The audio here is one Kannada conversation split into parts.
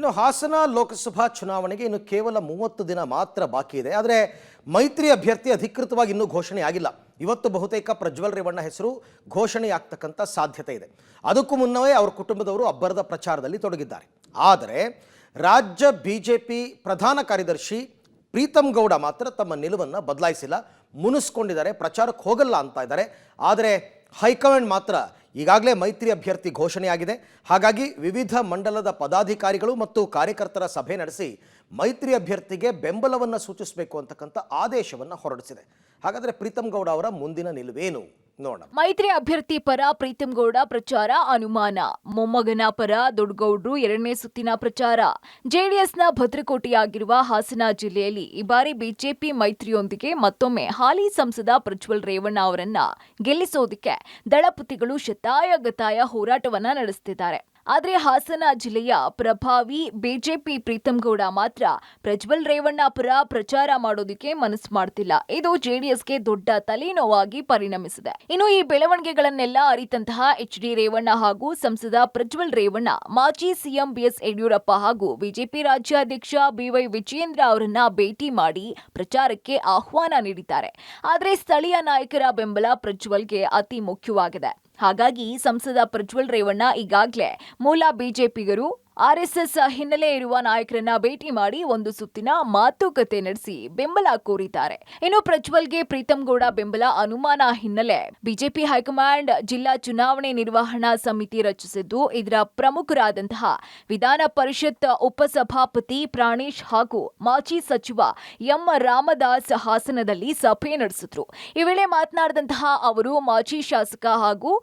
ಇನ್ನು ಹಾಸನ ಲೋಕಸಭಾ ಚುನಾವಣೆಗೆ ಇನ್ನು ಕೇವಲ 30 ದಿನ ಮಾತ್ರ ಬಾಕಿ ಇದೆ. ಆದರೆ ಮೈತ್ರಿ ಅಭ್ಯರ್ಥಿ ಅಧಿಕೃತವಾಗಿ ಇನ್ನೂ ಘೋಷಣೆ ಆಗಿಲ್ಲ. ಇವತ್ತು ಬಹುತೇಕ ಪ್ರಜ್ವಲ್ ರೇವಣ್ಣ ಹೆಸರು ಘೋಷಣೆಯಾಗ್ತಕ್ಕಂಥ ಸಾಧ್ಯತೆ ಇದೆ. ಅದಕ್ಕೂ ಮುನ್ನವೇ ಅವರ ಕುಟುಂಬದವರು ಅಬ್ಬರದ ಪ್ರಚಾರದಲ್ಲಿ ತೊಡಗಿದ್ದಾರೆ. ಆದರೆ ರಾಜ್ಯ ಬಿಜೆಪಿ ಪ್ರಧಾನ ಕಾರ್ಯದರ್ಶಿ ಪ್ರೀತಮ್ ಗೌಡ ಮಾತ್ರ ತಮ್ಮ ನಿಲುವನ್ನು ಬದಲಾಯಿಸಿಲ್ಲ, ಮುನಿಸ್ಕೊಂಡಿದ್ದಾರೆ, ಪ್ರಚಾರಕ್ಕೆ ಹೋಗಲ್ಲ ಅಂತ ಇದ್ದಾರೆ. ಆದರೆ ಹೈಕಮಾಂಡ್ ಮಾತ್ರ ಈಗಾಗಲೇ ಮೈತ್ರಿ ಅಭ್ಯರ್ಥಿ ಘೋಷಣೆಯಾಗಿದೆ. ಹಾಗಾಗಿ ವಿವಿಧ ಮಂಡಲದ ಪದಾಧಿಕಾರಿಗಳು ಮತ್ತು ಕಾರ್ಯಕರ್ತರ ಸಭೆ ನಡೆಸಿ ಮೈತ್ರಿ ಅಭ್ಯರ್ಥಿಗೆ ಬೆಂಬಲವನ್ನು ಸೂಚಿಸಬೇಕು ಅಂತಕ್ಕಂಥ ಆದೇಶವನ್ನು ಹೊರಡಿಸಿದೆ. ಹಾಗಾದರೆ ಪ್ರೀತಮ್ ಗೌಡ ಅವರ ಮುಂದಿನ ನಿಲುವೇನು ನೋಡೋಣ. ಮೈತ್ರಿ ಅಭ್ಯರ್ಥಿ ಪರ ಪ್ರೀತಮ್ ಗೌಡ ಪ್ರಚಾರ ಅನುಮಾನ. ಮೊಮ್ಮಗನ ಪರ ದೊಡ್ಡಗೌಡ್ರು ಎರಡನೇ ಸುತ್ತಿನ ಪ್ರಚಾರ. ಜೆಡಿಎಸ್ನ ಭದ್ರಕೋಟೆಯಾಗಿರುವ ಹಾಸನ ಜಿಲ್ಲೆಯಲ್ಲಿ ಈ ಬಾರಿ ಬಿಜೆಪಿ ಮೈತ್ರಿಯೊಂದಿಗೆ ಮತ್ತೊಮ್ಮೆ ಹಾಲಿ ಸಂಸದ ಪ್ರಜ್ವಲ್ ರೇವಣ್ಣ ಅವರನ್ನ ಗೆಲ್ಲಿಸೋದಕ್ಕೆ ದಳಪತಿಗಳು ಶತಾಯಗತಾಯ ಹೋರಾಟವನ್ನ ನಡೆಸುತ್ತಿದ್ದಾರೆ. ಆದರೆ ಹಾಸನ ಜಿಲ್ಲೆಯ ಪ್ರಭಾವಿ ಬಿಜೆಪಿ ಪ್ರೀತಮ್ ಗೌಡ ಮಾತ್ರ ಪ್ರಜ್ವಲ್ ರೇವಣ್ಣ ಪರ ಪ್ರಚಾರ ಮಾಡೋದಕ್ಕೆ ಮನಸ್ಸು ಮಾಡ್ತಿಲ್ಲ. ಇದು ಜೆಡಿಎಸ್ಗೆ ದೊಡ್ಡ ತಲೆನೋವಾಗಿ ಪರಿಣಮಿಸಿದೆ. ಇನ್ನು ಈ ಬೆಳವಣಿಗೆಗಳನ್ನೆಲ್ಲ ಅರಿತಂತಹ ಎಚ್.ಡಿ. ರೇವಣ್ಣ ಹಾಗೂ ಸಂಸದ ಪ್ರಜ್ವಲ್ ರೇವಣ್ಣ ಮಾಜಿ ಸಿಎಂ ಬಿಎಸ್ ಯಡಿಯೂರಪ್ಪ ಹಾಗೂ ಬಿಜೆಪಿ ರಾಜ್ಯಾಧ್ಯಕ್ಷ ಬಿವೈ ವಿಜಯೇಂದ್ರ ಅವರನ್ನ ಭೇಟಿ ಮಾಡಿ ಪ್ರಚಾರಕ್ಕೆ ಆಹ್ವಾನ ನೀಡಿದ್ದಾರೆ. ಆದರೆ ಸ್ಥಳೀಯ ನಾಯಕರ ಬೆಂಬಲ ಪ್ರಜ್ವಲ್ಗೆ ಅತಿ ಮುಖ್ಯವಾಗಿದೆ. ಹಾಗಾಗಿ ಸಂಸದ ಪ್ರಜ್ವಲ್ ರೇವಣ್ಣ ಈಗಾಗಲೇ ಮೂಲ ಬಿಜೆಪಿಗರು ಆರ್ಎಸ್ಎಸ್ ಹಿನ್ನೆಲೆ ಇರುವ ನಾಯಕರನ್ನ ಭೇಟಿ ಮಾಡಿ ಒಂದು ಸುತ್ತಿನ ಮಾತುಕತೆ ನಡೆಸಿ ಬೆಂಬಲ ಕೋರಿದ್ದಾರೆ. ಇನ್ನು ಪ್ರಜ್ವಲ್ಗೆ ಪ್ರೀತಮ್ ಗೌಡ ಬೆಂಬಲ ಅನುಮಾನ ಹಿನ್ನೆಲೆ ಬಿಜೆಪಿ ಹೈಕಮಾಂಡ್ ಜಿಲ್ಲಾ ಚುನಾವಣೆ ನಿರ್ವಹಣಾ ಸಮಿತಿ ರಚಿಸಿದ್ದು, ಇದರ ಪ್ರಮುಖರಾದಂತಹ ವಿಧಾನ ಪರಿಷತ್ ಉಪಸಭಾಪತಿ ಪ್ರಾಣೇಶ್ ಹಾಗೂ ಮಾಜಿ ಸಚಿವ ಎಂ ರಾಮದಾಸ್ ಹಾಸನದಲ್ಲಿ ಸಭೆ ನಡೆಸಿದ್ರು. ಈ ವೇಳೆ ಮಾತನಾಡಿದಂತಹ ಅವರು ಮಾಜಿ ಶಾಸಕ ಹಾಗೂ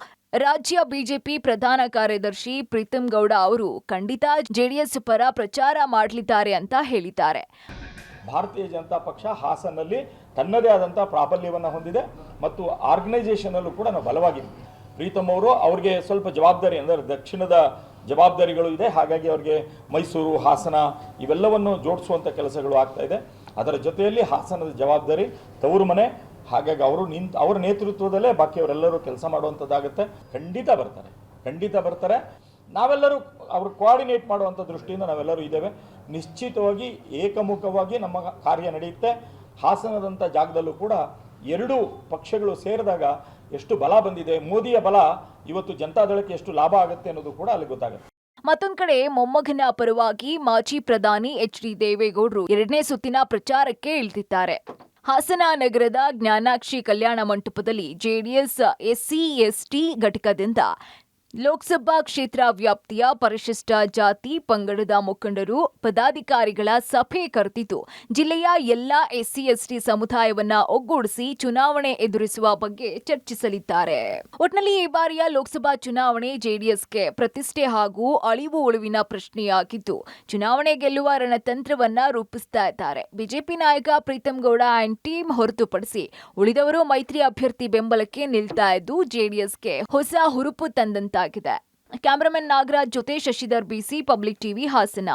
ರಾಜ್ಯ ಬಿಜೆಪಿ ಪ್ರಧಾನ ಕಾರ್ಯದರ್ಶಿ ಪ್ರೀತಮ್ ಗೌಡ ಅವರು ಖಂಡಿತ ಜೆಡಿಎಸ್ ಪರ ಪ್ರಚಾರ ಮಾಡಲಿದ್ದಾರೆ ಅಂತ ಹೇಳಿದ್ದಾರೆ. ಭಾರತೀಯ ಜನತಾ ಪಕ್ಷ ಹಾಸನಲ್ಲಿ ತನ್ನದೇ ಆದಂಥ ಪ್ರಾಬಲ್ಯವನ್ನು ಹೊಂದಿದೆ ಮತ್ತು ಆರ್ಗನೈಸೇಷನ್ ಅಲ್ಲೂ ಕೂಡ ನಾವು ಬಲವಾಗಿದ್ದೀವಿ. ಪ್ರೀತಮ್ ಅವರು ಅವ್ರಿಗೆ ಸ್ವಲ್ಪ ಜವಾಬ್ದಾರಿ ಅಂದರೆ ದಕ್ಷಿಣದ ಜವಾಬ್ದಾರಿಗಳು ಇದೆ. ಹಾಗಾಗಿ ಅವ್ರಿಗೆ ಮೈಸೂರು, ಹಾಸನ ಇವೆಲ್ಲವನ್ನು ಜೋಡಿಸುವಂಥ ಕೆಲಸಗಳು ಆಗ್ತಾ ಇದೆ. ಅದರ ಜೊತೆಯಲ್ಲಿ ಹಾಸನದ ಜವಾಬ್ದಾರಿ ತವರು ಮನೆ. ಹಾಗಾಗಿ ಅವರ ನೇತೃತ್ವದಲ್ಲೇ ಬಾಕಿಯವರೆಲ್ಲರೂ ಕೆಲಸ ಮಾಡುವಂಥದ್ದಾಗುತ್ತೆ. ಖಂಡಿತ ಬರ್ತಾರೆ. ನಾವೆಲ್ಲರೂ ಅವರು ಕೋಆರ್ಡಿನೇಟ್ ಮಾಡುವಂಥ ದೃಷ್ಟಿಯಿಂದ ನಾವೆಲ್ಲರೂ ಇದ್ದೇವೆ. ನಿಶ್ಚಿತವಾಗಿ ಏಕಮುಖವಾಗಿ ನಮ್ಮ ಕಾರ್ಯ ನಡೆಯುತ್ತೆ. ಹಾಸನದಂಥ ಜಾಗದಲ್ಲೂ ಕೂಡ ಎರಡೂ ಪಕ್ಷಗಳು ಸೇರಿದಾಗ ಎಷ್ಟು ಬಲ ಬಂದಿದೆ, ಮೋದಿಯ ಬಲ ಇವತ್ತು ಜನತಾದಳಕ್ಕೆ ಎಷ್ಟು ಲಾಭ ಆಗುತ್ತೆ ಅನ್ನೋದು ಕೂಡ ಅಲ್ಲಿ ಗೊತ್ತಾಗುತ್ತೆ. ಮತ್ತೊಂದು ಕಡೆ ಮೊಮ್ಮಗನ ಪರವಾಗಿ ಮಾಜಿ ಪ್ರಧಾನಿ ಎಚ್.ಡಿ. ದೇವೇಗೌಡರು ಎರಡನೇ ಸುತ್ತಿನ ಪ್ರಚಾರಕ್ಕೆ ಇಳಿದಿದ್ದಾರೆ. ಹಾಸನ ನಗರದ ಜ್ಞಾನಾಕ್ಷಿ ಕಲ್ಯಾಣ ಮಂಟಪದಲ್ಲಿ ಜೆಡಿಎಸ್ ಎಸ್ಸಿ/ಎಸ್ಟಿ ಘಟಕದಿಂದ ಲೋಕಸಭಾ ಕ್ಷೇತ್ರ ವ್ಯಾಪ್ತಿಯ ಪರಿಶಿಷ್ಟ ಜಾತಿ ಪಂಗಡದ ಮುಖಂಡರು ಪದಾಧಿಕಾರಿಗಳ ಸಭೆ ಕರೆದಿದ್ದು, ಜಿಲ್ಲೆಯ ಎಲ್ಲಾ ಎಸ್ಸಿ/ಎಸ್ಟಿ ಸಮುದಾಯವನ್ನ ಒಗ್ಗೂಡಿಸಿ ಚುನಾವಣೆ ಎದುರಿಸುವ ಬಗ್ಗೆ ಚರ್ಚಿಸಲಿದ್ದಾರೆ. ಒಟ್ನಲ್ಲಿ ಈ ಬಾರಿಯ ಲೋಕಸಭಾ ಚುನಾವಣೆ ಜೆಡಿಎಸ್ಗೆ ಪ್ರತಿಷ್ಠೆ ಹಾಗೂ ಅಳಿವು ಉಳಿವಿನ ಪ್ರಶ್ನೆಯಾಗಿದ್ದು, ಚುನಾವಣೆ ಗೆಲ್ಲುವ ರಣತಂತ್ರವನ್ನ ರೂಪಿಸ್ತಾ ಇದ್ದಾರೆ. ಬಿಜೆಪಿ ನಾಯಕ ಪ್ರೀತಮ್ ಗೌಡ ಅಂಡ್ ಟೀಮ್ ಹೊರತುಪಡಿಸಿ ಉಳಿದವರು ಮೈತ್ರಿ ಅಭ್ಯರ್ಥಿ ಬೆಂಬಲಕ್ಕೆ ನಿಲ್ತಾ ಇದ್ದು, ಜೆಡಿಎಸ್ಗೆ ಹೊಸ ಹುರುಪು ತಂದಂತಾಗಿದೆ. ಕ್ಯಾಮರಾಮನ್ ನಾಗರಾಜ್ ಜೊತೆ ಶಶಿಧರ್ ಬಿಸಿ, ಪಬ್ಲಿಕ್ ಟಿವಿ, ಹಾಸನ.